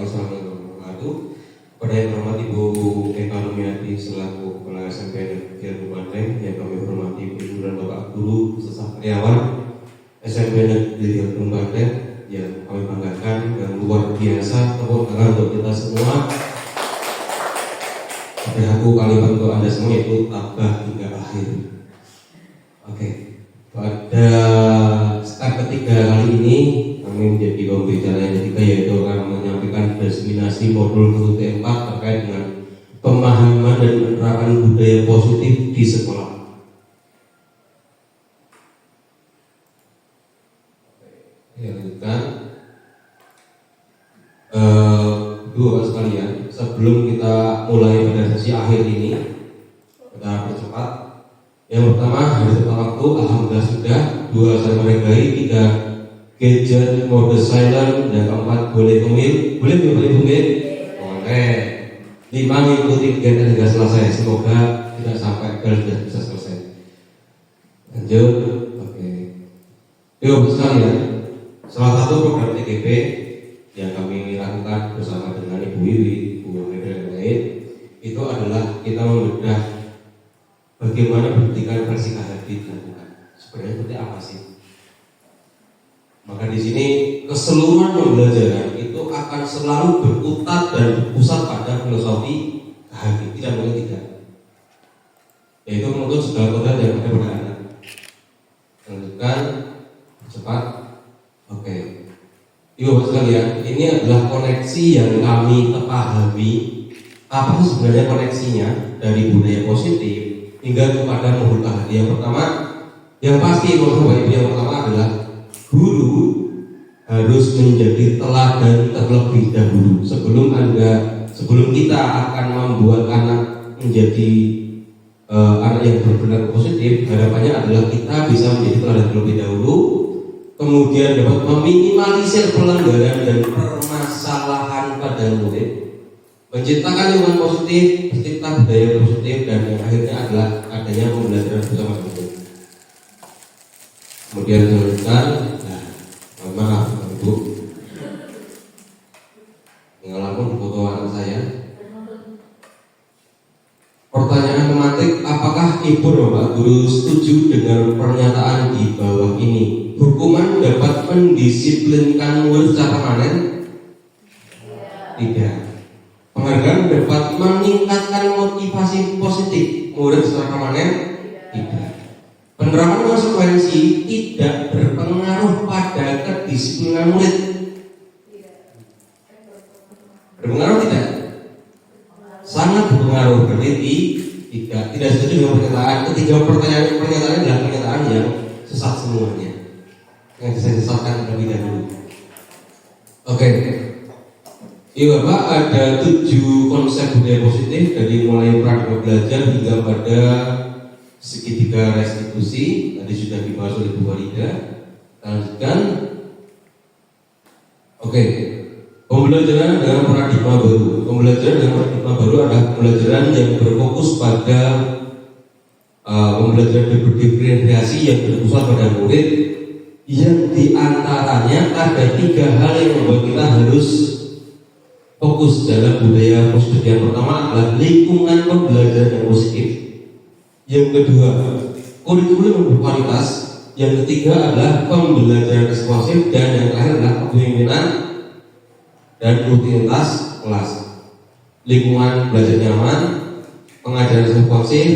Islam yang berlaku. Pada yang hormati Ibu Eka Numiati selaku Kepala SMP Negeri Kabupaten, yang kami hormati Ibu dan Bapak Guru beserta karyawan SMP Negeri Kabupaten yang kami banggakan dan luar biasa. Tepuk tangan untuk kita semua. Pada aku kalimat untuk Anda semua itu tabah hingga akhir. Oke. Pada step ketiga kali ini kami menjadi pembicara yang ketiga, yaitu akan menyampaikan diseminasi modul KUT 4 terkait dengan pemahaman dan penerapan budaya positif di sekolah. Ya, lanjutkan. Dua sekalian, sebelum kita mulai pada sesi akhir ini, kita percepat. Yang pertama, hari tepat waktu, alhamdulillah sudah. Dua, saya menghargai. Tiga, gadget mode silent. Dan keempat, boleh tumil. Boleh tumil? Boleh. Lima, mengikuti kegiatan hingga selesai. Semoga tidak sampai sudah bisa selesai. Lanjut. Oke. Yuk sekalian, salah satu program TGP yang kami lakukan bersama dengan Ibu Wiwi, Ibu Wiwi dan lain, itu adalah kita membedah bagaimana pendidikan versi KHD dilakukan. Sebenarnya seperti apa sih? Maka di sini keseluruhan pembelajaran itu akan selalu berkutat dan berpusat pada filosofi KHD, tidak boleh tidak. Yaitu menuntut segala kodrat yang ada pada anak. Lanjutkan, cepat. Oke. Ibu sekalian, ini adalah koneksi yang kami pahami. Apa sih sebenarnya koneksinya dari budaya positif hingga kepada modul KHD? Yang pertama, yang pasti yang pertama adalah guru harus menjadi teladan terlebih dahulu sebelum kita akan membuat anak menjadi anak yang benar-benar positif. Harapannya adalah kita bisa menjadi teladan terlebih dahulu, kemudian dapat meminimalisir pelanggaran dan permasalahan pada murid, menciptakan lingkungan positif, mencipta budaya positif, dan yang akhirnya adalah adanya pembelajaran bersama murid. Kemudian teruskan, maaf Ibu, tinggal langsung foto anak saya. Pertanyaan tematik, apakah Ibu dan Bapak Guru setuju dengan pernyataan di bawah ini? Hukuman dapat mendisiplinkan murid secara permanen? Tidak. Penghargaan dapat meningkatkan motivasi positif murid secara permanen? Tidak. Penerapan konsekuensi tidak berpengaruh pada kedisiplinan murid? Berpengaruh tidak? Sangat berpengaruh. Berarti tidak setuju dengan pernyataan. Ketiga pernyataan adalah pernyataan yang sesat semuanya, yang saya sesatkan terlebih dahulu. Oke. Iya Bapak, ada 7 konsep budaya positif dari mulai praduga belajar hingga pada segitiga restitusi. Tadi sudah dibahas oleh Bu Farida. Lanjutkan. Oke. Pembelajaran dengan paradigma baru. Pembelajaran dengan paradigma baru adalah pembelajaran yang berfokus pada pembelajaran berdiferensiasi yang berpusat pada murid, yang diantaranya ada 3 hal yang membuat kita harus fokus dalam budaya positif. Yang pertama adalah lingkungan pembelajaran yang positif. Yang kedua, kurikulum yang berkualitas. Yang ketiga adalah pembelajaran responsif. Dan yang terakhir adalah kepemimpinan dan rutinitas kelas. Lingkungan belajar nyaman, pengajaran responsif,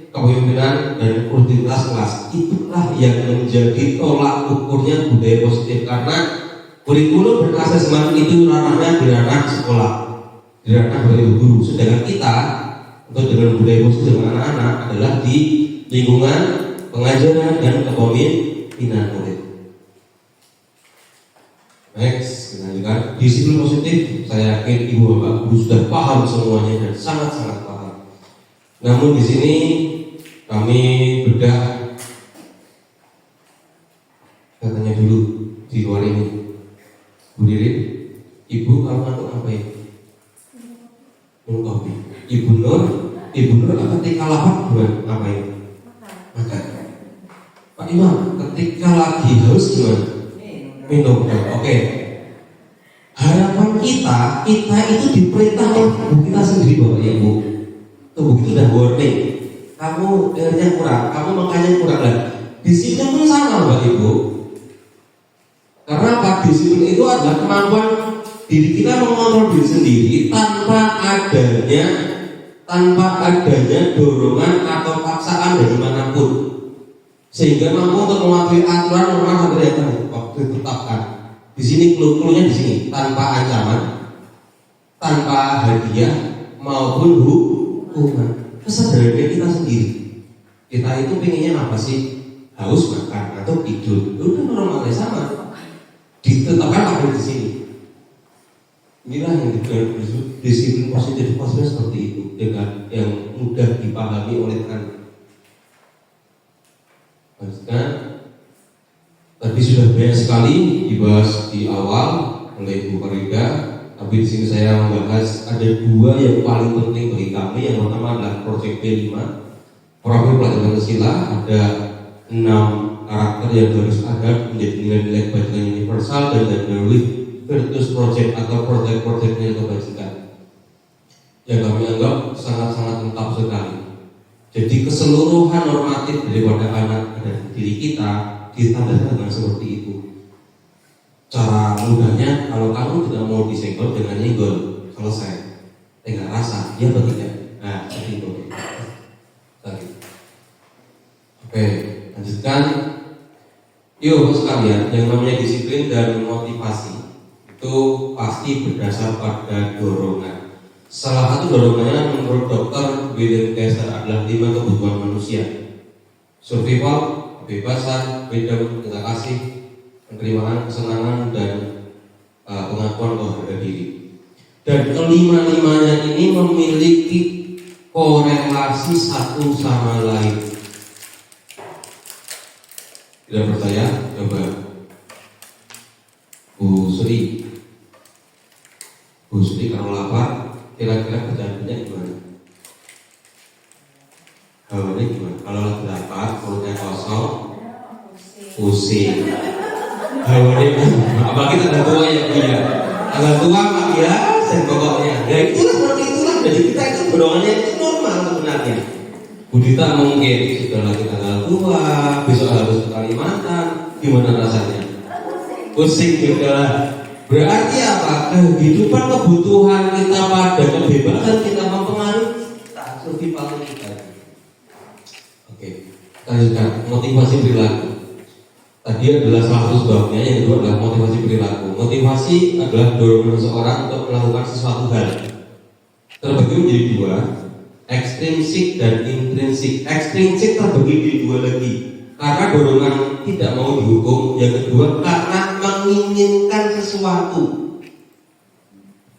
kepemimpinan dan rutinitas kelas. Itulah yang menjadi tolak ukurnya budaya positif, karena kurikulum berasesmen itu ranahnya di ranah sekolah, di ranah dari guru. Sedangkan kita untuk dengan budaya positif dengan anak-anak adalah di lingkungan pengajaran dan kepemimpinan murid. Next, kita lanjutkan. Disiplin positif, saya yakin Ibu Bapak Guru sudah paham semuanya dan sangat-sangat paham. Namun di sini kami bedah katanya dulu di luar ini. Bu Diri, Ibu kalau ngantuk ngapain? Minum kopi. Ibu Nur ketika lapar gimana? Ngapain? Makan. Pak Imam, ketika lagi haus gimana? Minum. Oke. Harapan kita itu diperintah oleh tubuh kita sendiri, Bapak Ibu. Tubuh itu udah warning, kamu dengarnya kurang, kamu makanya kurang lah. Disiplin pun sama, Bapak Ibu. Karena apa? Disiplin itu adalah kemampuan diri kita mengontrol diri sendiri tanpa adanya dorongan atau paksaan dari manapun, sehingga mampu untuk mematuhi aturan norma yang ditetapkan. Di sini clue-nya di sini, tanpa ancaman, tanpa hadiah maupun hukuman. Kesadaran kita sendiri. Kita itu pengennya apa sih? Haus makan atau tidur? Itu kan normalnya sama. Ditetapkan apa di sini? Inilah yang disebut disiplin positif seperti itu, dengan yang mudah dipahami oleh anak. Maksudnya tadi sudah banyak sekali dibahas di awal oleh Bu Farida, tapi di sini saya membahas ada dua yang paling penting bagi kami. Yang pertama adalah proyek B5, profil pelajaran Pancasila. Ada 6 karakter yang harus ada menjadi nilai-nilai kebajikan universal dan dari Virtus Project atau proyek-proyek nilai kebajikan yang kami anggap sangat-sangat lengkap sekali. Jadi keseluruhan normatif daripada anak dan diri kita ditandai dengan seperti itu. Cara mudahnya, kalau kamu tidak mau disenggol, dengan nyenggol, selesai. Tinggal rasa, ya atau tidak? Nah, seperti itu. Oke, lanjutkan. Yuk sekalian, yang namanya disiplin dan motivasi itu pasti berdasar pada dorongan. Salah satu dorongannya menurut Dr. William Kaiser adalah 5 kebutuhan manusia: survival, kebebasan, freedom, cinta kasih, penerimaan, kesenangan, dan pengakuan harga diri. Dan kelima-limanya ini memiliki korelasi satu sama lain. Tidak percaya? Coba Bu Sri kalau lapar kira-kira kerjaannya gimana? Hawanya gimana? Kalau lagi lapar, perutnya kosong, pusing. Hawanya gimana? Apa kita agak tua ya? Iya. Agak tua Pak ya, pokoknya. Ya itulah seperti itulah. Jadi kita itu dorongannya itu normal sebenarnya. Budita mungkin sudah lagi tanggal tua, besok harus ke Kalimantan, gimana rasanya? Pusing juga. Berarti apa? Kehidupan kebutuhan kita pada kebebasan kita mempengaruhi kita, survival kita. Oke, lanjutkan motivasi perilaku. Tadi adalah salah satu sebabnya, yang kedua adalah motivasi perilaku. Motivasi adalah dorongan seseorang untuk melakukan sesuatu hal. Terbagi menjadi 2, ekstrinsik dan intrinsik. Ekstrinsik terbagi di 2 lagi, karena dorongan tidak mau dihukum. Yang kedua karena menginginkan sesuatu.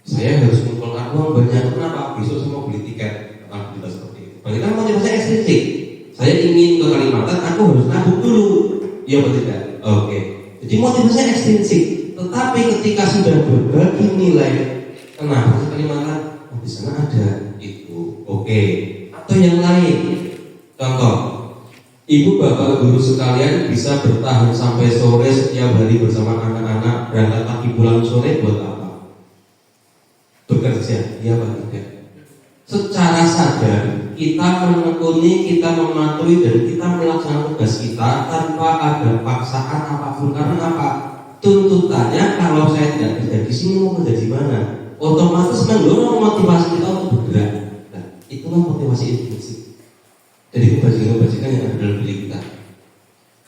Saya harus mengumpulkan uang banyak, kenapa? Besok saya mau beli tiket. Kita seperti itu. Bagi kita motivasi ekstrinsik. Saya ingin ke Kalimantan, aku harus nabung dulu. Iya atau tidak? Oke. Jadi motivasinya ekstrinsik. Tetapi ketika sudah berbagi nilai, kenapa ke Kalimantan? Oh, di sana ada itu. Oke. Atau yang lain. Contoh, ibu bapak guru sekalian bisa bertahan sampai sore setiap hari bersama anak-anak, berangkat pagi pulang sore buat apa? Bekerja, iya apa tidak? Secara sadar kita menekuni, kita mematuhi dan kita melaksanakan tugas kita tanpa ada paksaan apapun. Karena apa? Tuntutannya kalau saya tidak kerja di sini mau kerja di mana? Otomatis mendorong motivasi kita untuk bergerak. Nah, itulah motivasi intrinsik. Jadi kebajikan-kebajikan yang ada dalam diri kita.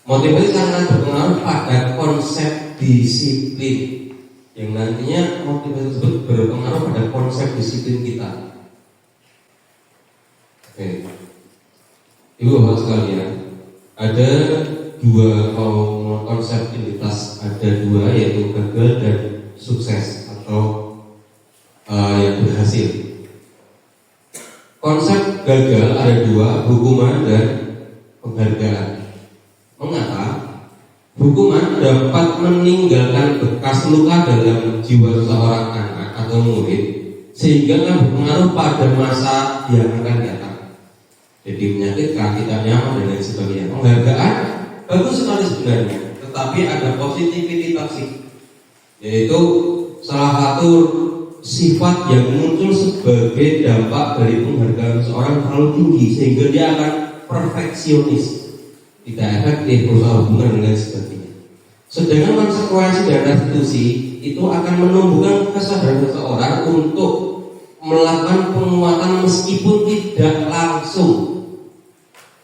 Motivasi sangat berpengaruh pada konsep disiplin, yang nantinya motivasi tersebut berpengaruh pada konsep disiplin kita. Oke, Ibu bapak sekalian, ada 2 konsep identitas, ada 2 yaitu gagal dan sukses atau yang berhasil. Konsep gagal ada 2, hukuman dan penghargaan. Mengapa? Hukuman dapat meninggalkan bekas luka dalam jiwa seseorang anak atau murid, sehingga akan berpengaruh pada masa yang akan datang. Jadi menyakitkan, tidak nyaman dan lain sebagainya. Penghargaan bagus sekali sebenarnya, tetapi ada positivity toxic, yaitu salah satu sifat yang muncul sebagai dampak dari penghargaan seorang terlalu tinggi sehingga dia akan perfeksionis, tidak efektif, berusaha hubungan dan lain sebagainya. Sedangkan konsekuensi dan restitusi itu akan menumbuhkan kesadaran seseorang untuk melakukan penguatan meskipun tidak langsung.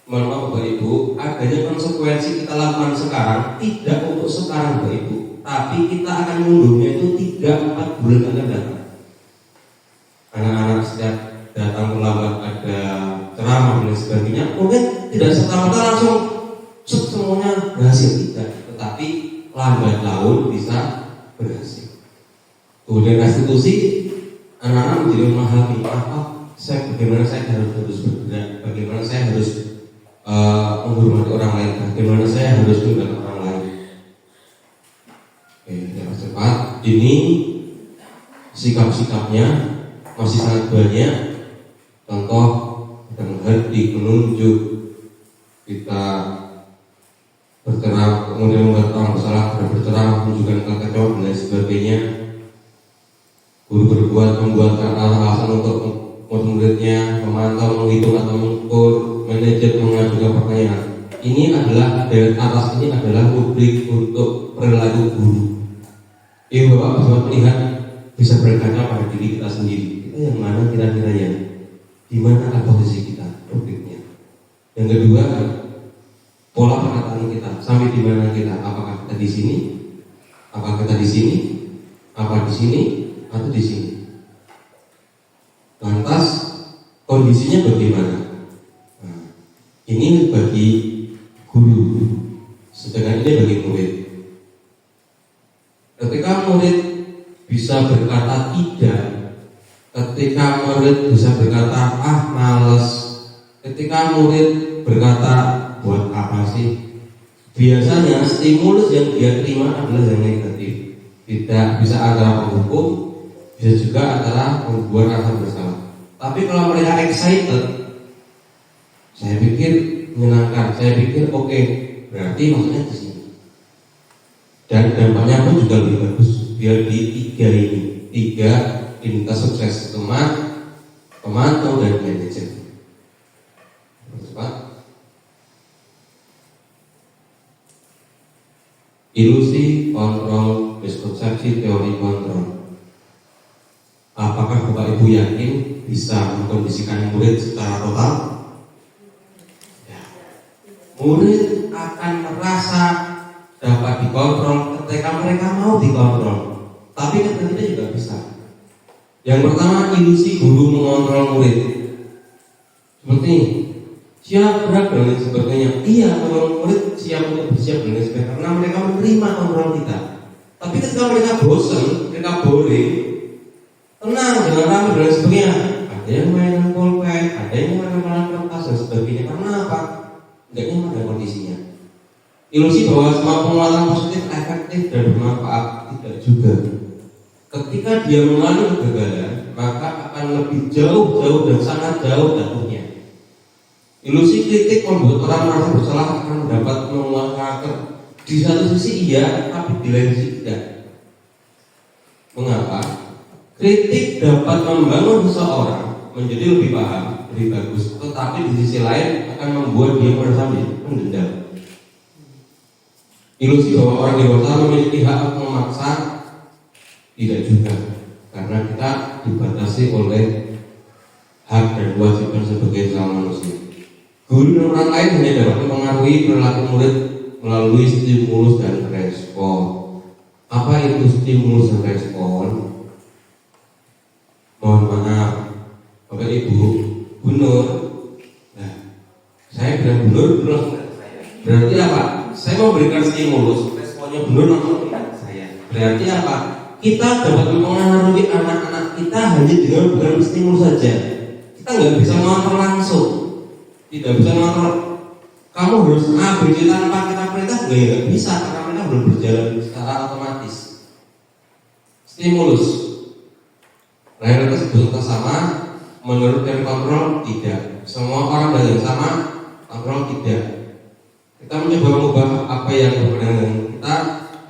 Mohon maaf Bapak Ibu, adanya konsekuensi kita lakukan sekarang tidak untuk sekarang Bapak Ibu, tapi kita akan menunggunya itu 3-4 bulan akan datang. Anak-anak setiap datang terlambat ada ceramah dan sebagainya, mungkin tidak serta-merta langsung semuanya berhasil, tidak, tetapi lambat laun bisa berhasil. Kemudian restitusi, anak-anak menjadi memahami bagaimana saya harus bergerak, bagaimana saya harus menghormati orang lain, bagaimana saya harus menggunakan orang lain. Oke, cepat. Ini sikap-sikapnya masih sangat banyak. Contoh, kita menghadapi, menunjuk, kita berceramah, kemudian membuat orang bersalah, berceramah, menunjukkan kekacauan dan lain sebagainya. Guru membuat alasan untuk murid-muridnya, memantau, menghitung atau mengukur, manajer mengajukan pertanyaan. Ini adalah dari atas ini adalah rubrik untuk perilaku guru. Bapak bisa melihat, bisa berkaca pada diri kita sendiri. Kita yang mana kira-kira yang di mana posisi kita rubriknya. Yang kedua, pola perkataan kita sampai di mana kita. Apakah kita di sini? Apakah kita di sini? Apa di sini? Atau di sini? Lantas kondisinya bagaimana? Nah, ini bagi guru, sedangkan ini bagi murid. Ketika murid bisa berkata tidak, ketika murid bisa berkata males, ketika murid berkata buat apa sih, biasanya stimulus yang dia terima adalah yang negatif. Tidak bisa antara penghukum, bisa juga antara membuat rasa bersalah. Tapi kalau mereka excited, saya pikir menyenangkan, saya pikir oke, berarti maksudnya di sini. Dan dampaknya pun juga lebih bagus. Biar di 3 entitas sukses, teman, pemantau dan manajer. Cepat. Ilusi, kontrol, miskonsepsi, teori kontrol. Apakah Bapak Ibu yakin bisa mengkondisikan murid secara total? Ya. Murid akan merasa dapat dikontrol ketika mereka mau dikontrol, tapi ketika tidak juga bisa. Yang pertama, ilusi guru mengontrol murid. Seperti ini, siap gerak dan lain sebagainya. Iya, kalau murid siap untuk bersiap dan lain sebagainya karena mereka menerima kontrol kita. Tapi ketika mereka bosan, mereka boring, tenang, jangan rame dan lain sebagainya. Ada yang mainan pulpen, ada yang mainan kertas dan sebagainya. Karena apa? Tidak nyaman dengan kondisinya. Ilusi bahwa semua penguatan positif efektif dan bermanfaat, tidak juga. Ketika dia mengalami kegagalan, maka akan lebih jauh dan sangat jauh jatuhnya. Ilusi kritik membuat orang merasa bersalah akan mendapat penguatan karakter. Di satu sisi iya, tapi di lain sisi tidak. Mengapa? Kritik dapat membangun seseorang menjadi lebih paham, lebih bagus, tetapi di sisi lain akan membuat dia merasa mendendam. Ilusi bahwa orang dewasa memiliki hak memaksa, tidak juga, karena kita dibatasi oleh hak dan kewajiban sebagai sesama manusia. Guru dan orang lain hanya dapat mempengaruhi perilaku murid melalui stimulus dan respon. Apa itu stimulus dan respon? Mohon maaf, Bapak Ibu, Bunur. Nah, saya bilang Bunur berarti apa? Saya mau berikan stimulus, responnya Bunur langsung ke saya. Berarti apa? Kita dapat mempengaruhi anak-anak kita hanya dengan bukan stimulus saja. Kita nggak bisa mengontrol langsung, tidak bisa mengontrol. Kamu harus A, B, C tanpa kita perintah, nggak bisa karena mereka belum berjalan secara otomatis. Stimulus, realitas berusaha sama, menurut teori kontrol tidak. Semua orang belajar sama, kontrol tidak. Kita mencoba mengubah apa yang berbeda dengan kita,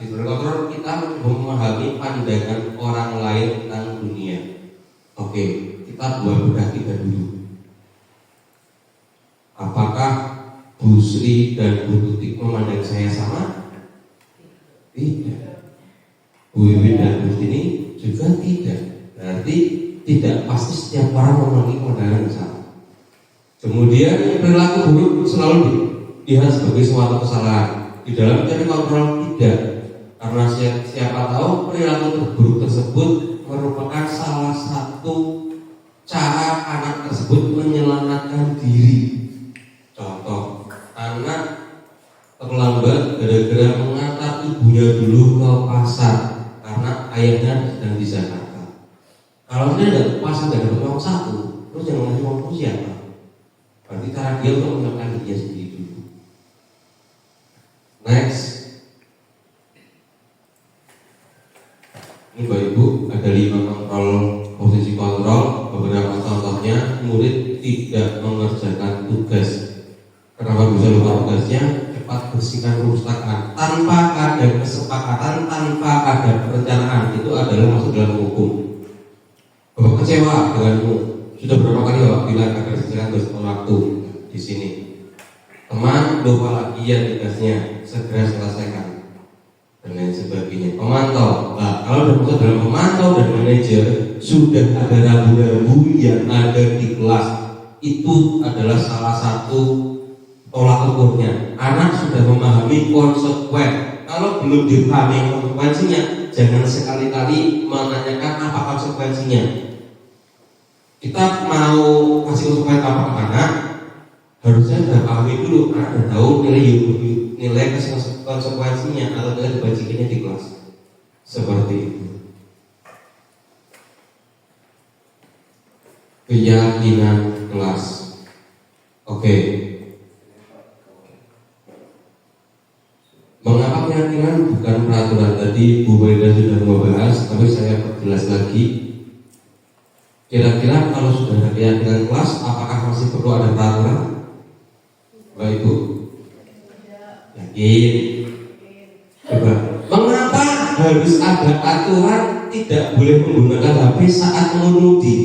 di zona kontrol kita memahami pandangan orang lain tentang dunia. Oke, kita buat bedah kita dulu. Apakah Bu Sri dan Bu Tutik memandang saya sama? Tidak. Bu Wiwin dan Bu Tini juga tidak. Berarti tidak pasti setiap orang memiliki pandangan yang sama. Kemudian perilaku buruk selalu dilihat sebagai suatu kesalahan. Di dalam teori kontrol tidak, karena siapa tahu perilaku buruk tersebut merupakan salah satu cara anak tersebut menyelamatkan diri. Contoh, anak terlambat gara-gara mengantar ibunya dulu ke pasar karena ayahnya sedang di Jakarta. Kalau dia tidak ke pasar dan dapat uang satu, terus yang ngasih uang itu siapa? Berarti cara dia untuk menyelamatkan dirinya sendiri dulu. Next, ini Bapak Ibu ada 5 kontrol posisi kontrol. Beberapa contohnya, murid tidak mengerjakan tugas. Kenapa bisa lupa tugasnya? Cepat bersihkan perpustakaan tanpa ada kesepakatan, tanpa ada perencanaan. Itu adalah masuk dalam hukum. Bapak kecewa denganmu. Sudah berapa kali Bapak bilang agar segera waktu di sini. Teman lupa lagi ya tugasnya, segera selesaikan dan lain sebagainya. Pemantau. Nah, kalau sudah masuk dalam pemantau dan manajer, sudah ada rambu-rambu yang ada di kelas. Itu adalah salah satu tolak ukurnya. Anak sudah memahami konsekuen. Kalau belum dipahami konsekuensinya, jangan sekali-kali menanyakan apa konsekuensinya. Kita mau kasih konsekuensi apa ke anak, harusnya sudah pahami dulu. Anak sudah tahu nilai konsekuensinya atau nilai kebajikannya di kelas. Seperti itu. Keyakinan kelas. Oke. Mengapa keyakinan bukan peraturan? Tadi Bu Wenda sudah membahas, tapi saya perjelas lagi. Kira-kira kalau sudah ada keyakinan kelas, apakah masih perlu ada peraturan? Bapak Ibu? Yakin? Coba. Mengapa harus ada aturan tidak boleh menggunakan HP saat mengemudi?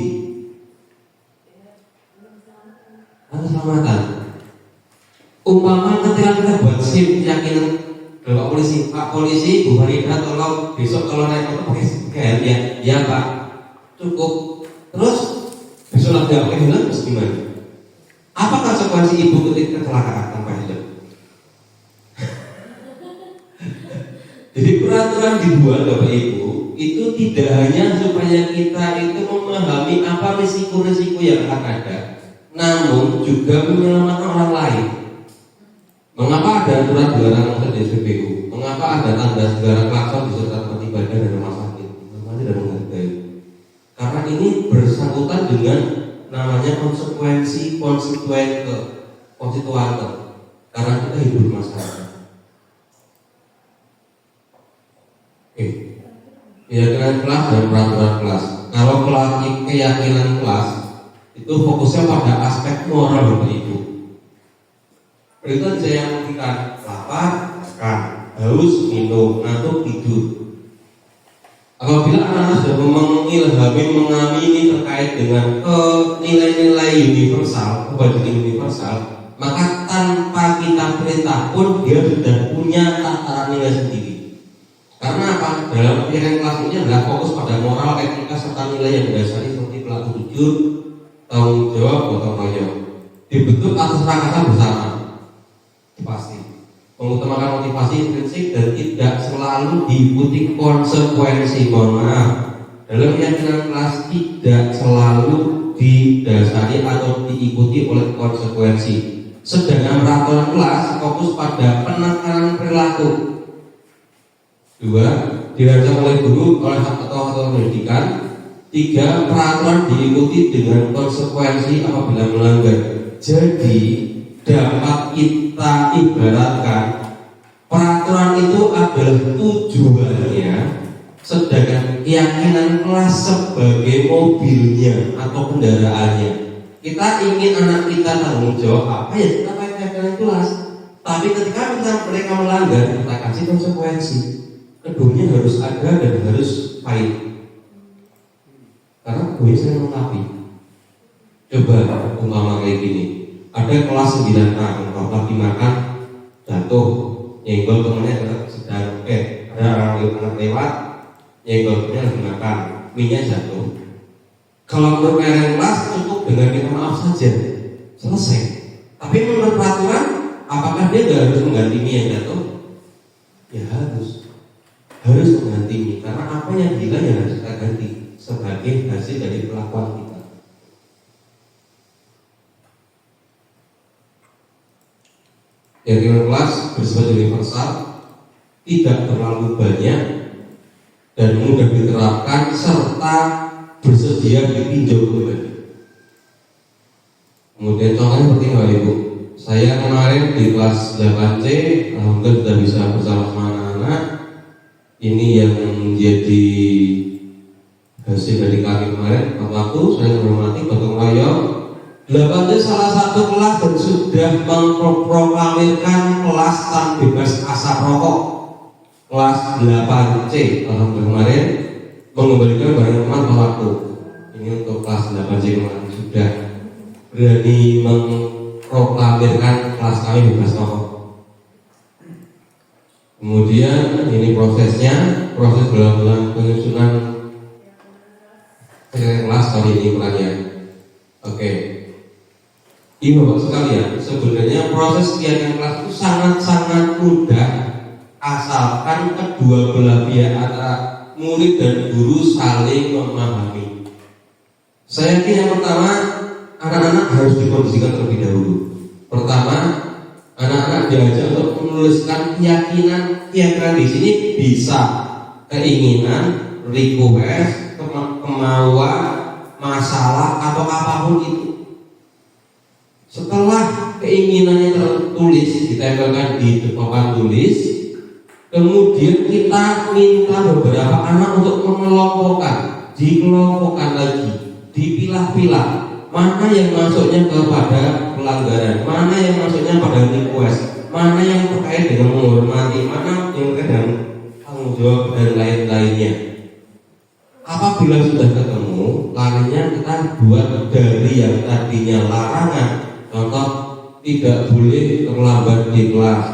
Keselamatan. Umpama ketika kita buat SIM keyakinan Bapak polisi, Pak polisi, Bu Farida, tolong besok kalau naik motor pakai helm ya, ya Pak, cukup. Terus besok lagi pakai helm, terus gimana? Apa konsekuensi ibu ketika kecelakaan tanpa helm? Jadi peraturan dibuat Bapak Ibu itu tidak hanya supaya kita itu memahami apa risiko-risiko yang akan ada, namun juga menyelamatkan orang lain. Mengapa ada aturan dilarang motor di SPBU? Mengapa ada tanda segala klakson di surat tempat ibadah dan rumah sakit? Namanya tidak menghargai. Karena ini bersangkutan dengan namanya konsekuensi konstituante. Karena kita hidup di masyarakat. Oke. Keyakinan kelas dan peraturan kelas. Kalau keyakinan kelas itu fokusnya pada aspek moral Bapak Ibu. Itu saya memberikan lapar, makan, haus, minum, ngantuk, tidur. Apabila anak-anak sudah mengilhami, mengamini terkait dengan nilai-nilai universal, kebajikan universal, maka tanpa kita perintah pun dia sudah punya tataran nilai sendiri. Karena apa? Dalam keyakinan kelas ini adalah fokus pada moral, etika, serta nilai yang berdasari seperti perilaku jujur, tanggung jawab, gotong royong. Dibentuk atas rangka bersama. Pasti mengutamakan motivasi prinsip dan tidak selalu diikuti konsekuensi. Mohon maaf, dalam keyakinan kelas tidak selalu didasari atau diikuti oleh konsekuensi. Sedangkan peraturan kelas fokus pada penekanan perilaku. 2. Dirancang oleh guru oleh atau pendidikan. 3. Peraturan diikuti dengan konsekuensi apabila melanggar. Jadi dapat kita ibaratkan peraturan itu adalah tujuannya, sedangkan keyakinan kelas sebagai mobilnya atau kendaraannya. Kita ingin anak kita tanggung jawab apa ya kita pakai keyakinan kelas, tapi ketika mereka melanggar kita kasih konsekuensi. keduanya harus ada dan harus pahit. Karena keduanya saling melengkapi. Coba umpama kayak gini, ada kelas 9A, kalau lagi makan jatuh, nyenggol temennya sedang ada anak lewat, nyenggol temennya lagi makan, minyak jatuh. Kalau menurut yang kelas cukup dengan minta maaf saja, selesai. Tapi menurut peraturan, apakah dia nggak harus mengganti mie yang jatuh? Ya harus mengganti mie, karena apa yang hilang yang harus kita ganti sebagai hasil dari perlakuan kita. Yang kelas bersifat universal, tidak terlalu banyak dan mudah diterapkan serta bersedia ditinjau kembali. Kemudian contohnya seperti apa Ibu? Saya kemarin di kelas 8C, alhamdulillah sudah bisa bersama anak-anak. Ini yang menjadi hasil dari kami kemarin. Waktu saya menghormati gotong royong 8C salah satu kelas dan sudah memproklamirkan kelas tanpa bebas asap rokok. Kelas 8C alhamdulillah kemarin mengembalikan barang teman ke waktu. Ini untuk kelas 8C kemarin sudah berani mengproklamirkan kelas kami bebas rokok. Kemudian ini prosesnya, proses bulan penyusunan kelas kali ini perannya. Oke. Ibu Bapak sekalian, sebenarnya proses kegiatan kelas itu sangat-sangat mudah asalkan kedua belah pihak antara murid dan guru saling memahami. Saya yakin yang pertama, anak-anak harus dikondisikan terlebih dahulu. Pertama, anak-anak diajak untuk menuliskan keyakinan di sini bisa keinginan, request, kemauan, masalah atau apapun itu. Setelah keinginannya tertulis ditempelkan di papan tulis, kemudian kita minta beberapa anak untuk mengelompokkan, dikelompokkan lagi, dipilah-pilah mana yang masuknya kepada pelanggaran, mana yang masuknya pada request, mana yang terkait dengan menghormati, mana yang terkait dengan tanggung jawab dan lain-lainnya. Apabila sudah ketemu, lainnya kita buat dari yang tadinya larangan. Contoh, tidak boleh terlambat di kelas.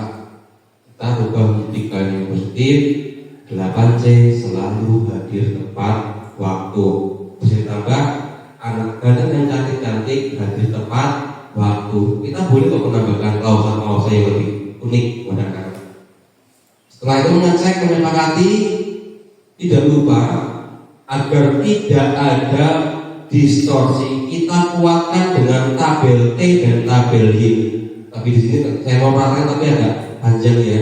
Kita rubah menjadi yang positif. 8C selalu hadir tepat waktu. Bisa ditambah anak ganteng yang cantik-cantik hadir tepat waktu. Kita boleh kok menambahkan klausa yang lebih unik pada anak. Setelah itu mengecek, menyepakati, tidak lupa agar tidak ada distorsi, kita kuatkan dengan tabel T dan tabel Y. Tapi di sini saya mau perhatikan tapi agak panjang ya.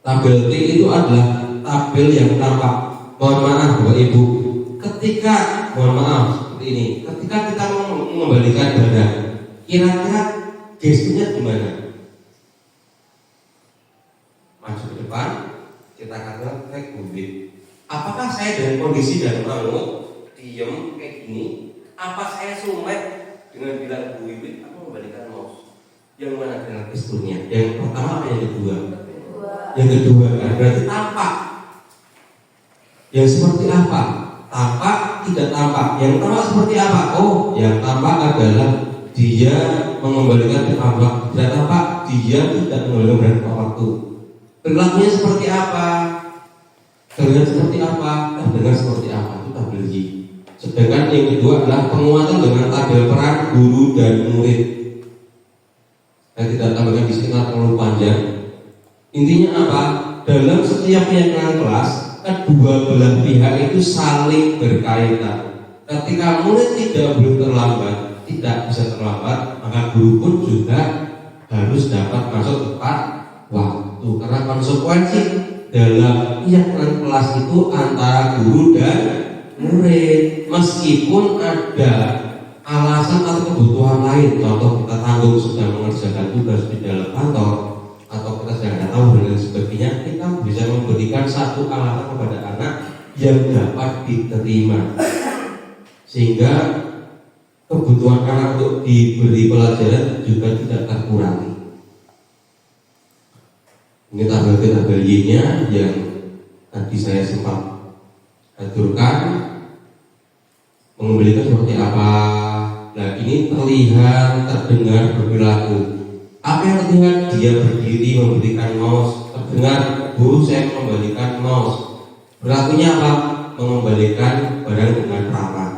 Tabel T itu adalah tabel yang tampak. Mohon maaf Bapak Ibu, ketika seperti ini, ketika kita mengembalikan badan, kira-kira gesturnya gimana? Maju ke depan, kita katakan kayak gumbit. Apakah saya dengan kondisi dan mengangguk diem kayak gini, apa saya sumet dengan bilang Bu Ibu aku membalikan mouse? Yang mana dengan gesturnya? Yang pertama apa yang kedua? Yang kedua kan berarti tampak. Yang seperti apa? Tampak, tidak tampak. Yang tampak seperti apa? Oh, yang tampak adalah dia mengembalikan tampak. Tidak tampak, dia tidak mengembalikan waktu. Perilakunya seperti apa? Terlihat seperti apa? Dengar seperti apa? Itu tabel Y. Sedangkan yang kedua adalah penguatan dengan tabel peran guru dan murid. Saya tidak tambahkan di sini terlalu panjang. Intinya apa? Dalam setiap kegiatan kelas, kedua belah pihak itu saling berkaitan. Ketika murid tidak boleh terlambat, tidak bisa terlambat, maka guru pun juga harus dapat masuk tepat waktu. Karena konsekuensi dalam kegiatan kelas itu antara guru dan murid, meskipun ada alasan atau kebutuhan lain, contoh kita tanggung sedang mengerjakan tugas di dalam kantor atau kita sedang tahu dan sebagainya, kita bisa memberikan satu alasan kepada anak yang dapat diterima sehingga kebutuhan anak untuk diberi pelajaran juga tidak terkurangi. Ini tabel Y-nya yang tadi saya sempat aturkan mengembalikan seperti apa. Nah ini terlihat, terdengar, berperilaku. Apa yang terlihat? Dia berdiri memberikan mouse. Terdengar, Bu saya mengembalikan mouse. Perilakunya apa? Mengembalikan barang dengan ramah.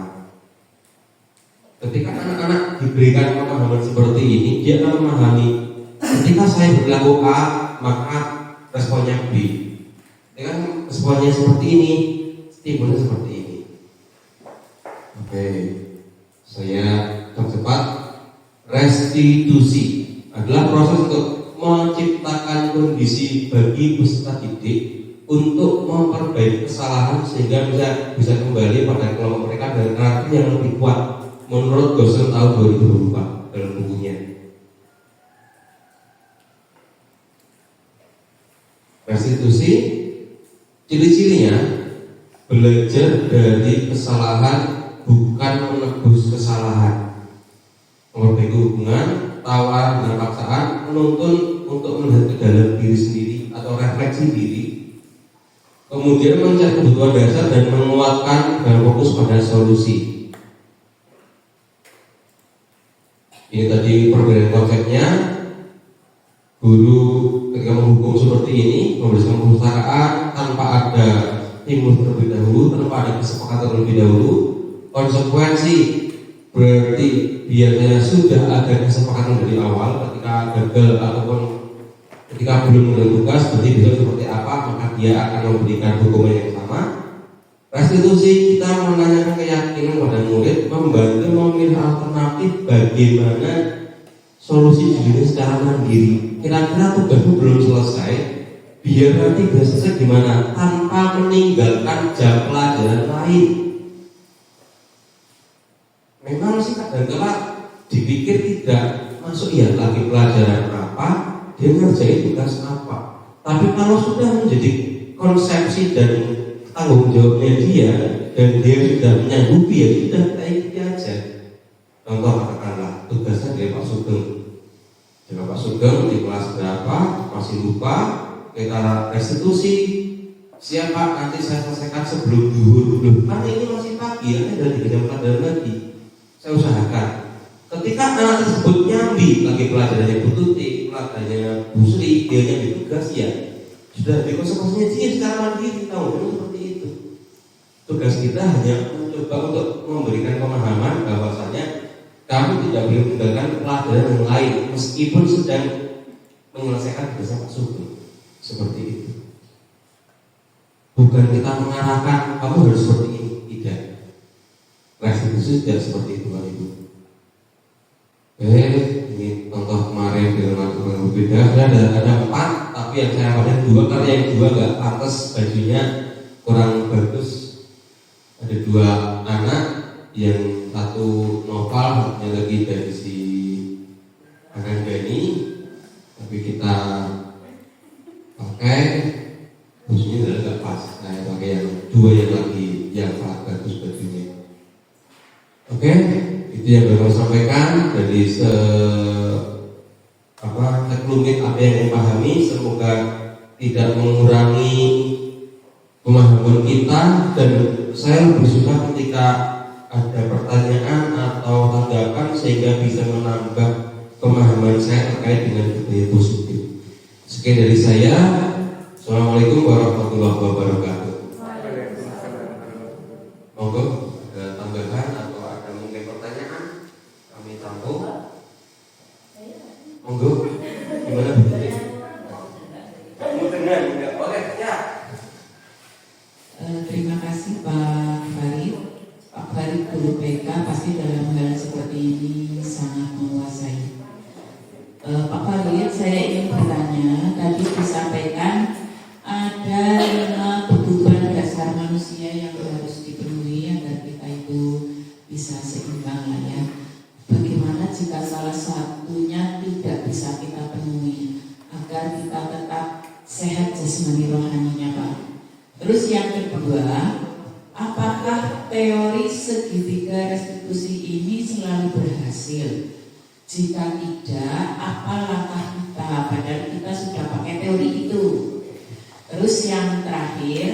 Ketika anak-anak diberikan pemahaman seperti ini, dia akan memahami ketika saya berlaku A, maka responnya B. Dengan responnya seperti ini, stimulnya seperti ini. Oke, saya cepat. Restitusi adalah proses untuk menciptakan kondisi bagi peserta didik untuk memperbaiki kesalahan sehingga bisa kembali pada kelompok mereka dan karakter yang lebih kuat. Menurut Gosel tahun 2004 dalam bukunya. Restitusi ciri-cirinya belajar dari kesalahan, bukan menebus kesalahan. Memperbaiki hubungan, tawar dengan paksaan, menuntun untuk melihat ke dalam diri sendiri atau refleksi diri. Kemudian mencari kebutuhan dasar dan menguatkan dan fokus pada solusi. Ini tadi perbedaan konsepnya. Guru ketika menghukum seperti ini, memberikan perpustakaan tanpa ada stimulus terlebih dahulu, tanpa ada kesepakatan terlebih dahulu. Konsekuensi berarti biasanya sudah ada kesepakatan dari awal. Ketika gagal ataupun ketika belum mengerjakan tugas, berarti bisa seperti apa, maka dia akan memberikan hukuman yang sama. Restitusi kita menanyakan keyakinan pada murid, membantu memilih alternatif bagaimana solusi diri secara mandiri. Kira-kira tugasmu belum selesai, biar nanti bisa selesai gimana tanpa meninggalkan jam pelajaran lain. Memang sih kadang-kala dipikir tidak masuk ya lagi pelajaran apa, dia ngerjain tugas apa. Tapi kalau sudah menjadi konsepsi dan tanggung jawabnya dia dan dia sudah menyanggupi, ya sudah kita ikuti aja. Contoh katakanlah tugasnya dari Pak Sugeng. Jika Pak Sugeng di kelas berapa masih lupa, kita restitusi. Siapa nanti saya selesaikan sebelum duhur. Karena ini masih pagi, nanti ada 3 jam pelajaran lagi. Saya usahakan. Ketika anak tersebut nyambi lagi pelajarannya Bu Tuti, pelajarannya Bu Sri, dia nyambi tugas ya sudah di konsekuensinya dia secara mandiri tahu seperti itu. Tugas kita hanya mencoba untuk memberikan pemahaman bahwasanya kamu tidak boleh meninggalkan pelajaran yang lain meskipun sedang menyelesaikan tugasnya Pak Sugeng. Seperti itu. Bukan kita mengarahkan kamu harus seperti ini, tidak. Restitusi tidak seperti itu, Pak Ibu. Ini contoh kemarin dengan aturan yang berbeda. Ada 4, tapi yang saya pakai 2 karena yang 2 nggak pantas, bajunya kurang bagus. Ada 2 anak, yang satu novel, yang lagi dari si Akan Beni, tapi kita pakai bajunya nggak pas. Saya pakai yang 2 yang lagi yang sangat bagus bajunya. Oke. Itu yang baru saya sampaikan dari sekelumit apa yang dipahami. Semoga tidak mengurangi pemahaman kita, dan saya lebih suka ketika ada pertanyaan atau tanggapan sehingga bisa menambah pemahaman saya terkait dengan budaya positif. Sekian dari saya. Assalamualaikum warahmatullahi wabarakatuh. Monggo ada tambahan atau ada mungkin pertanyaan kami tampung. Monggo, gimana Bu? Kamu dengar enggak? Boleh ya. Terima kasih Pak Farid. Pak Farid guru PK pasti dalam hal seperti ini sangat menguasai. Pak Farid, saya ingin bertanya. Tadi disampaikan ada 5 kebutuhan dasar manusia yang harus dipenuhi agar kita itu bisa seimbang lah ya. Bagaimana jika salah satunya tidak bisa kita penuhi agar kita tetap sehat jasmani rohaninya Pak? Terus yang kedua, apakah teori segitiga restitusi ini selalu berhasil? Jika tidak, apa langkah kita? Padahal kita sudah pakai teori itu. Terus yang terakhir,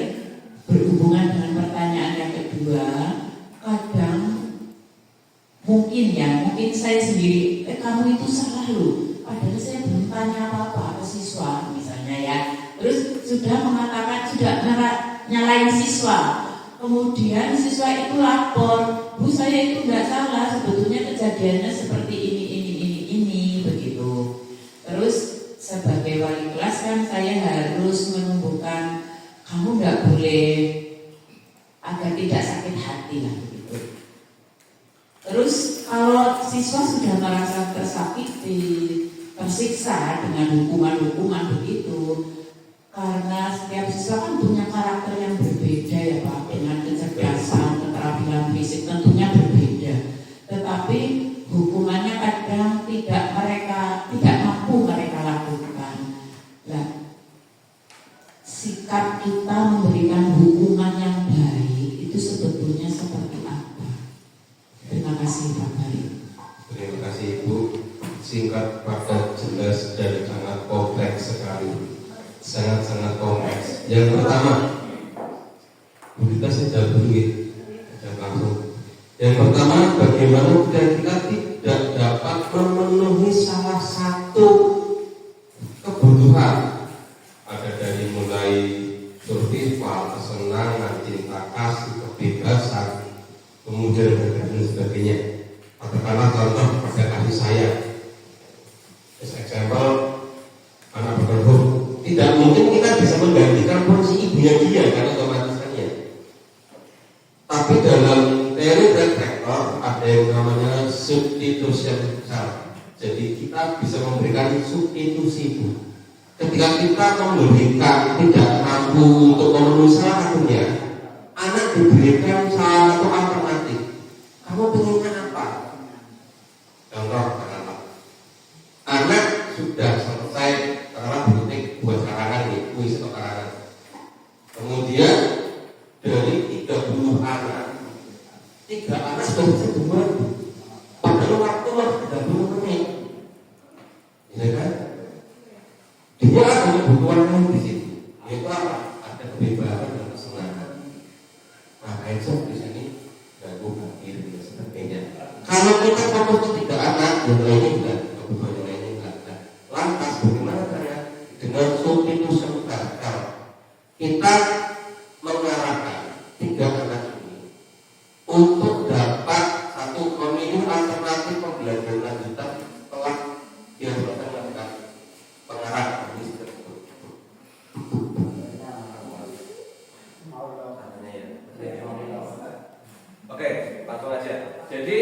berhubungan dengan pertanyaan yang kedua, kadang mungkin saya sendiri, kamu itu salah loh, padahal saya belum tanya apa-apa ke siswa misalnya ya. Terus sudah nyalain siswa, kemudian siswa itu lapor, Bu saya itu nggak salah, sebetulnya kejadiannya seperti ini begitu. Terus sebagai wali kelas kan saya harus menumbuhkan, kamu nggak boleh, agar tidak sakit hati lah begitu. Terus kalau siswa sudah merasa tersakiti, tersiksa dengan hukuman-hukuman begitu, karena setiap siswa kan punya karakter yang berbeda ya Pak, dengan kecerdasan, keterampilan fisik tentunya berbeda. Tetapi hukumannya kadang tidak mampu mereka lakukan. Nah, sikap kita memberikan hukuman yang baik itu sebetulnya seperti apa? Terima kasih Pak Bari. Terima kasih Ibu. Singkat, padat, jelas dan sangat kompleks sekali. Sangat-sangat kompleks. Yang pertama, Bu Rita saya jawab dulu ya. Jawab langsung. Yang pertama, bagaimana jika kita tidak dapat memenuhi salah satu kebutuhan, ada dari mulai survival, kesenangan, cinta kasih, kebebasan, kemudian dan sebagainya. Katakanlah contoh pada kasih sayang. Example, anak berkedok, tidak mungkin kita bisa menggantikan porsi ibunya dia kan otomatis kan ya. Tapi dalam teori retraktor ada yang namanya substitution self. Jadi kita bisa memberikan substitusi Bu. Ketika kita memberikan tidak mampu untuk memenuhi salah satunya, anak diberikan salah satu alternatif. Kamu pengennya apa? Contoh katakanlah, anak sudah selesai katakanlah berkutik buat karangan nih, puisi atau karangan. Kemudian dari 30 anak, 3 anak sudah bisa duluan. Padahal waktu masih 30 menit, ya kan? Dia ada kebutuhan lain di situ, yaitu apa? Ada kebebasan dan kesenangan. Nah, Einstein di sini ganggu hadir dan sebagainya. Kalau kita fokus ke 3 anak, yang lainnya enggak, kebutuhan yang lainnya enggak. Lantas bagaimana caranya? Dengan substitusi vertikal, kita mengarahkan 3 anak ini untuk dapat satu memilih alternatif pembelajaran lanjutan setelah dia selesai melakukan pengarahan. Oke, langsung aja. Jadi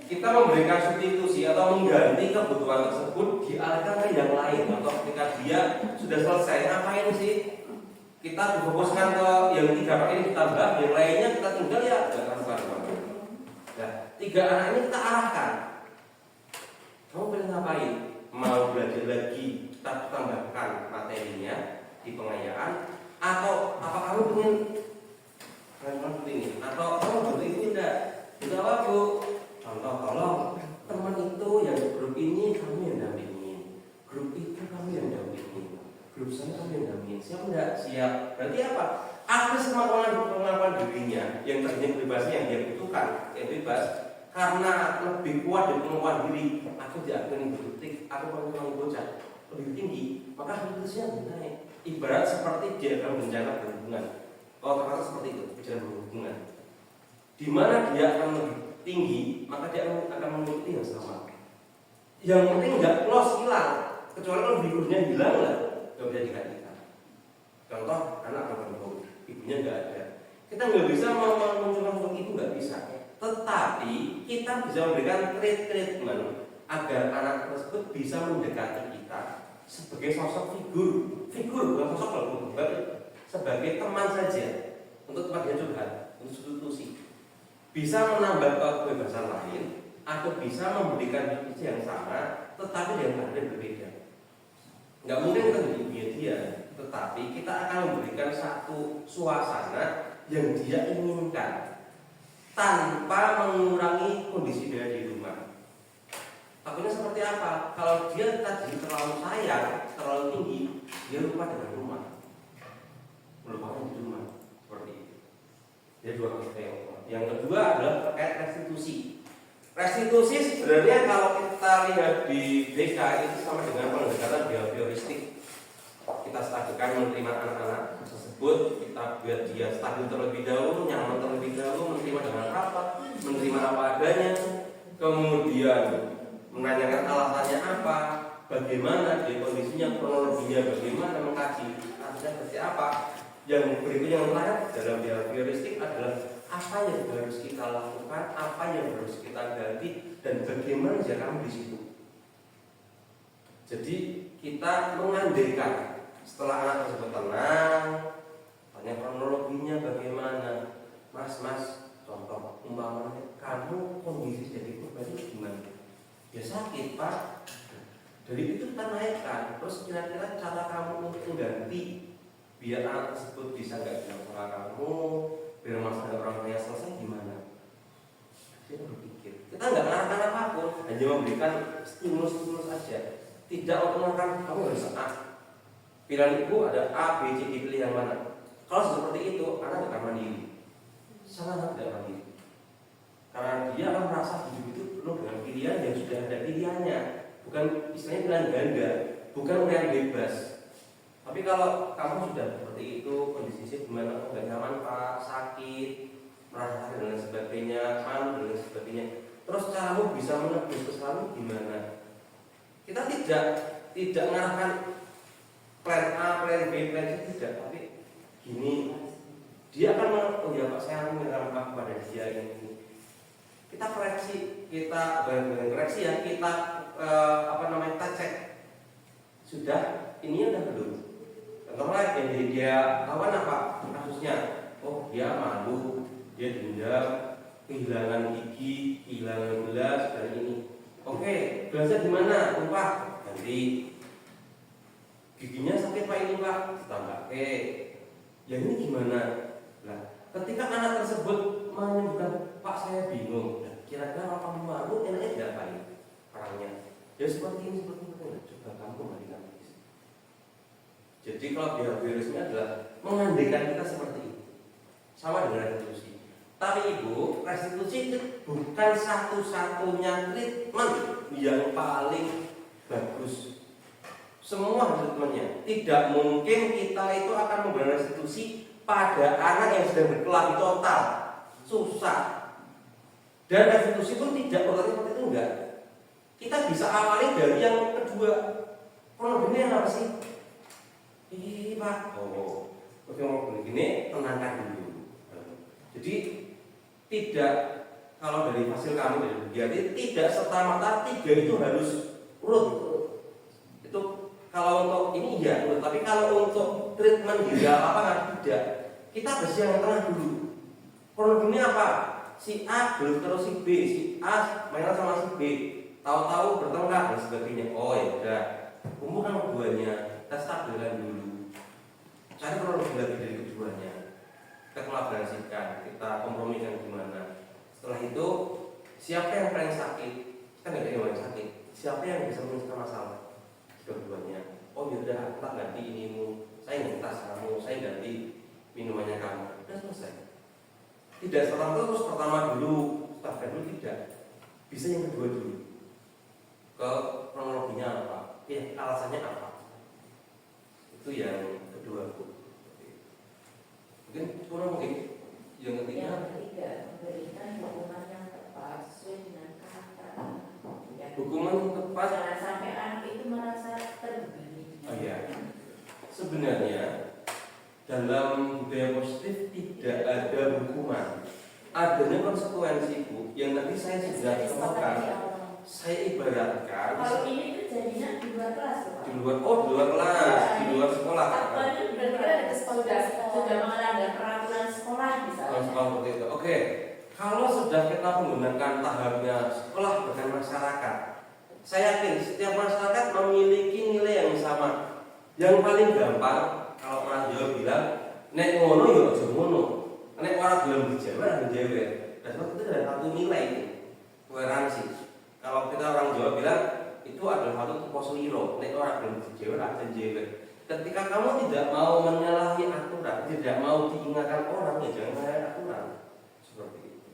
kita memberikan substitusi atau mengganti kebutuhan tersebut dialihkan ke yang lain. Atau ketika dia sudah selesai, ngapain sih? Kita difokuskan ke yang 3 ini ditambah, yang lainnya kita tinggal ya nggak lakukan apa-apa. Nah, 3 anak ini kita arahkan. Kamu pengen ngapain? Mau belajar lagi, kita tambahkan materinya di pengayaan, atau apa kamu pengen ini? Atau kamu butuh ini enggak? Itu apa Bu? Contoh, tolong teman itu yang grup ini kamu yang dampingin, grup itu kamu yang dampingin, grup saya kamu yang dampingin. Siap enggak? Siap. Berarti apa? Akses kemampuan dirinya yang terjadi bebasnya yang dia butuhkan, yang bebas, karena lebih kuat di kemampuan diri. Aku tidak akan berkutik, aku pengen bocah lebih tinggi, maka harusnya naik. Ibarat seperti diagram bencana berhubungan. Kalau kata seperti itu, bicara berhubungan, di mana dia akan lebih tinggi, maka dia akan mengikuti yang sama. Yang penting nggak close hilang, kecuali kalau figurnya hilang lah, nggak bisa digantikan. Contoh anak berkedok, ibunya nggak ada, kita nggak bisa memunculkan sosok itu, nggak bisa. Tetapi kita bisa memberikan treatment agar anak tersebut bisa mendekati kita sebagai sosok figur bukan sosok kalau sebagai teman saja, untuk tempat dia curhat, untuk substitusi, bisa menambah kebebasan lain atau bisa memberikan visi yang sama tetapi dengan hal yang berbeda. Nggak mungkin kita menjadi dia, tetapi kita akan memberikan satu suasana yang dia inginkan tanpa mengurangi kondisi dia di rumah. Takutnya seperti apa? Kalau dia tadi terlalu sayang, terlalu tinggi, dia lupa dengan rumah. melupakan di rumah seperti itu. Jadi dua aspek. Yang kedua adalah terkait restitusi. Restitusi sebenarnya kalau kita lihat di BK itu sama dengan pendekatan behavioristik. Kita stabilkan menerima anak-anak tersebut, kita buat dia stabil terlebih dahulu, nyaman terlebih dahulu, menerima dengan rapat, menerima apa adanya, kemudian menanyakan alasannya apa, bagaimana dia kondisinya, kronologinya bagaimana, mengkaji artinya seperti apa. Yang berikutnya yang terakhir dalam behavioristik adalah apa yang harus kita lakukan, apa yang harus kita ganti, dan bagaimana jika kamu di situ. Jadi kita mengandaikan setelah anak tersebut tenang, tanya kronologinya bagaimana, mas, contoh umpamanya kamu kondisi jadi korban itu gimana? Ya sakit pak. Dari itu kita naikkan, terus kira-kira cara kamu untuk mengganti biar anak tersebut bisa nggak bilang salah kamu, biar masalah orang tuanya selesai gimana? Kita berpikir, kita nggak ngarahkan apapun, hanya memberikan stimulus saja. Tidak mengatakan kamu harus A. Pilihan ibu ada A, B, C, D, pilih yang mana? Kalau seperti itu, anak akan mandiri. Sangat tidak mandiri. Karena dia akan merasa hidup itu penuh dengan pilihan yang sudah ada pilihannya. Bukan istilahnya pilihan ganda, bukan pilihan bebas. Tapi kalau kamu sudah seperti itu, kondisinya gimana, nggak nyaman pak, sakit, merasa sakit dan sebagainya, malu dan sebagainya. Terus caramu bisa menebus kesalahan gimana? Kita tidak mengarahkan plan A, plan B, plan C tidak, tapi gini, dia akan oh ya pak saya akan menerangkan kepada dia ini. Kita koreksi, kita koreksi ya, kita kita cek sudah ini udah belum. Contoh lain yang jadi dia kawan apa kasusnya? Oh dia malu, dia dendam, kehilangan gigi, kehilangan gelas dan ini. Oke, gelasnya gimana? Lupa ganti. Giginya sakit pak ini pak, ditambah ya ini gimana? Nah, ketika anak tersebut menyebutkan pak saya bingung, kira-kira kalau kamu malu enaknya diapain orangnya? Ya seperti ini. Coba kamu kembalikan. Jadi kalau behaviorisme adalah mengandaikan kita seperti itu, sama dengan restitusi. Tapi ibu, restitusi itu bukan satu-satunya treatment yang paling bagus. Semua treatmentnya tidak mungkin kita itu akan memberikan restitusi pada anak yang sudah berkelahi total, susah. Dan restitusi pun tidak berarti seperti itu enggak. Kita bisa awali dari yang kedua. Problemnya apa sih? Pak, kalau begini tenangkan dulu. Jadi tidak kalau dari hasil kami dari Bugiati tidak serta-merta 3 itu harus urut. Itu kalau untuk ini ya, tapi kalau untuk treatment di lapangan tidak. Kita bersih yang tengah dulu. Problemnya apa? Si A belum terus si B, si A mainan sama si B, tahu-tahu bertengkar dan sebagainya. Oh ya udah, kumpulkan keduanya, kita stabilkan dulu. Cari kronologi lagi dari keduanya, kita kolaborasikan, kita kompromikan gimana. Setelah itu siapa yang paling sakit, kita nggak ada yang paling sakit. Siapa yang bisa menyelesaikan masalah keduanya. Oh yaudah, kita ganti inimu, saya ganti tas kamu, saya ganti minumannya kamu, udah selesai. Tidak setelah itu terus pertama dulu, setelah dulu tidak. Bisa yang kedua dulu. Ke kronologinya apa? Ya, alasannya apa? Itu yang kedua. Mungkin kurang mungkin yang ketiga. Yang ketiga, memberikan hukuman yang tepat sesuai dengan karakter. Hukuman yang tepat. Jangan sampai anak itu merasa terbebani. Oh iya. Sebenarnya dalam budaya positif tidak ada hukuman, adanya konsekuensi bu. Yang tadi saya sudah kemukakan. Saya ibaratkan. Kalau ini tuh jadinya di luar kelas, Pak. Di luar kelas, di luar sekolah. Apa itu benar-benar ada sudah melanggar peraturan sekolah misalnya. Sekolah seperti itu. Oke. Kalau sudah kita menggunakan tahapnya sekolah dengan masyarakat, saya yakin setiap masyarakat memiliki nilai yang sama. Yang paling gampang kalau orang Jawa bilang nek ngono ya aja ngono. Nek orang belum dijewer dijewer. Dan itu ada satu nilai itu, toleransi. Kalau kita orang Jawa bilang itu adalah satu tuposliro, nek orang belum dijewer aja jewer. Ketika kamu tidak mau menyalahi aturan, tidak mau diingatkan orang, ya jangan menyalahi aturan. Seperti itu.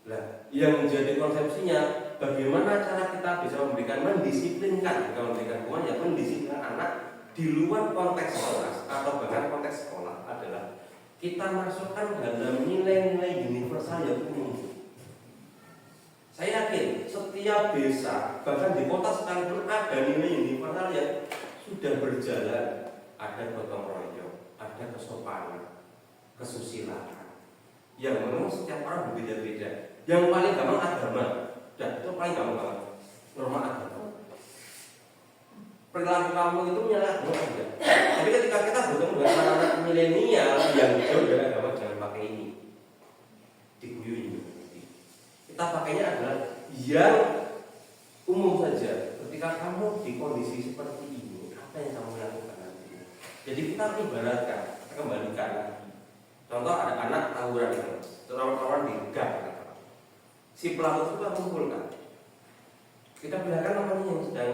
Nah, yang menjadi konsepsinya, bagaimana cara kita bisa mendisiplinkan, bukan memberikan hukuman, ya mendisiplinkan anak di luar konteks sekolah atau bahkan konteks sekolah adalah kita masukkan dalam nilai-nilai universal yang umum. Saya yakin setiap desa, bahkan di kota sekalipun ada nilai universal yang sudah berjalan. Ada gotong royong, ada kesopanan, kesusilaan. Yang memang setiap orang berbeda-beda. Yang paling gampang agama, dan itu paling gampang banget. Norma agama. Perilaku kamu itu menyalahi agama tidak. Tapi ketika kita bertemu dengan anak-anak milenial yang jauh dari agama, jangan pakai ini. Diguyur. Kita pakainya adalah yang umum saja. Ketika kamu di kondisi seperti ini, apa yang kamu lakukan nanti? Jadi kita ibaratkan, kita kembalikan lagi. Contoh ada anak tawuran itu, tawuran di gang. Si pelaku itu kumpulkan. Kita biarkan namanya yang sedang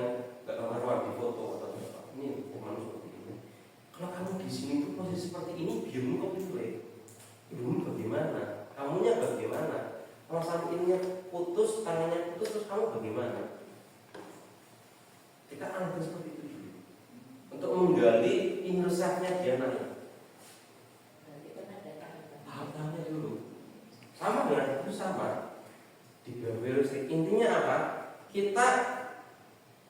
gak karuan di foto atau apa. Ini teman seperti ini. Kalau kamu di sini tuh posisi seperti ini, biarmu kok pilih. Ibumu bagaimana? Kamunya bagaimana? Kalau saat ininya putus, tangannya putus, terus kamu bagaimana? Kita ambil seperti itu dulu. Untuk menggali inner self-nya dia nanti. Tahap-tahapnya dulu. Sama dengan itu sama. Di behavior intinya apa? Kita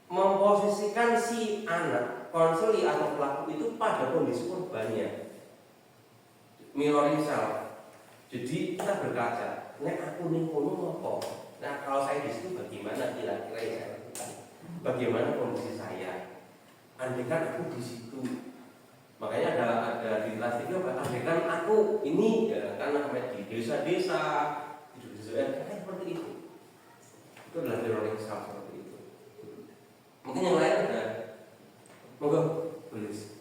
memposisikan si anak, konseli atau pelaku itu pada kondisi korbannya. Mirroring self. Jadi kita berkaca. Nek aku ning kono ngopo? Nah, kalau saya di situ bagaimana kira-kira yang saya lakukan? Bagaimana kondisi saya? Andaikan aku di situ. Makanya ada di kelas itu apa? Andaikan aku ini ya kan namanya di desa-desa, di desa kayak seperti itu. Itu adalah mirroring self seperti itu. Mungkin yang lain ada. Monggo, tulis.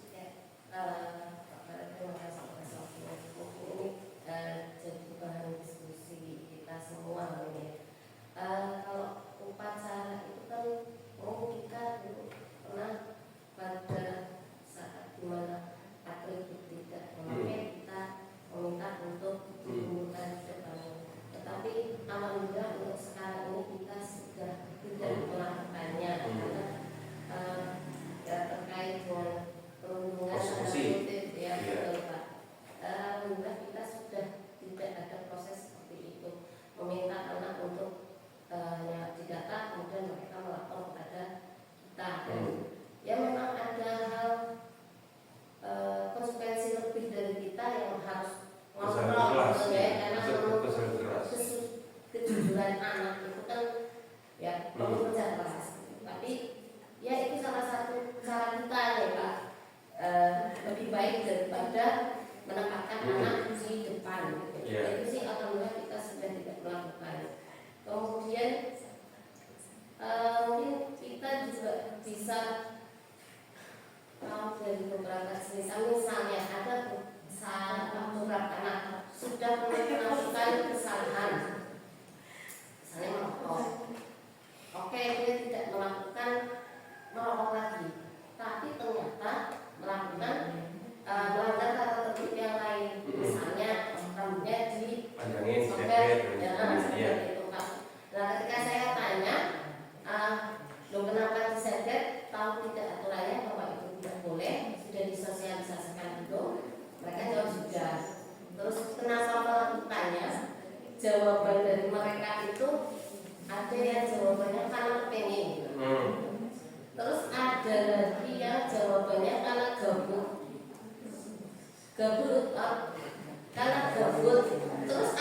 Kalau upacara itu kan kita dulu pernah pada saat dimana atribut tidak memakai, kita meminta untuk dikumpulkan depan. Tetapi alhamdulillah untuk sekarang ini kita sudah tidak melakukannya karena ya terkait dengan perundungan motif ya betul Pak. Alhamdulillah kita sudah tidak ada proses seperti itu, meminta anak untuk yang didata kemudian mereka melapor kepada kita. Ya memang ada hal konsekuensi lebih dari kita yang harus ngontrol ya, karena kejujuran anak itu kan ya perlu kerja keras. Tapi ya itu salah satu cara kita ya Pak, lebih baik daripada menempatkan anak di depan. Itu sih alhamdulillah kita sudah tidak melakukan. Kemudian mungkin kita juga bisa tahu dari beberapa jenis, misalnya ada beberapa anak sudah melakukan kesalahan, misalnya merokok. Oke, dia tidak melakukan merokok lagi, tapi ternyata melakukan melanggar tata tertib yang lain, misalnya rambutnya di sobek, seperti itu Pak. Nah, ketika saya tanya, lo kenapa disedet? Tahu tidak aturannya bahwa itu tidak boleh, sudah disosialisasikan itu. Mereka jawab sudah. Terus kenapa melakukannya? Jawaban dari mereka itu ada yang jawabannya karena pengen. Terus ada lagi yang jawabannya karena gabut. Karena gabut. Terus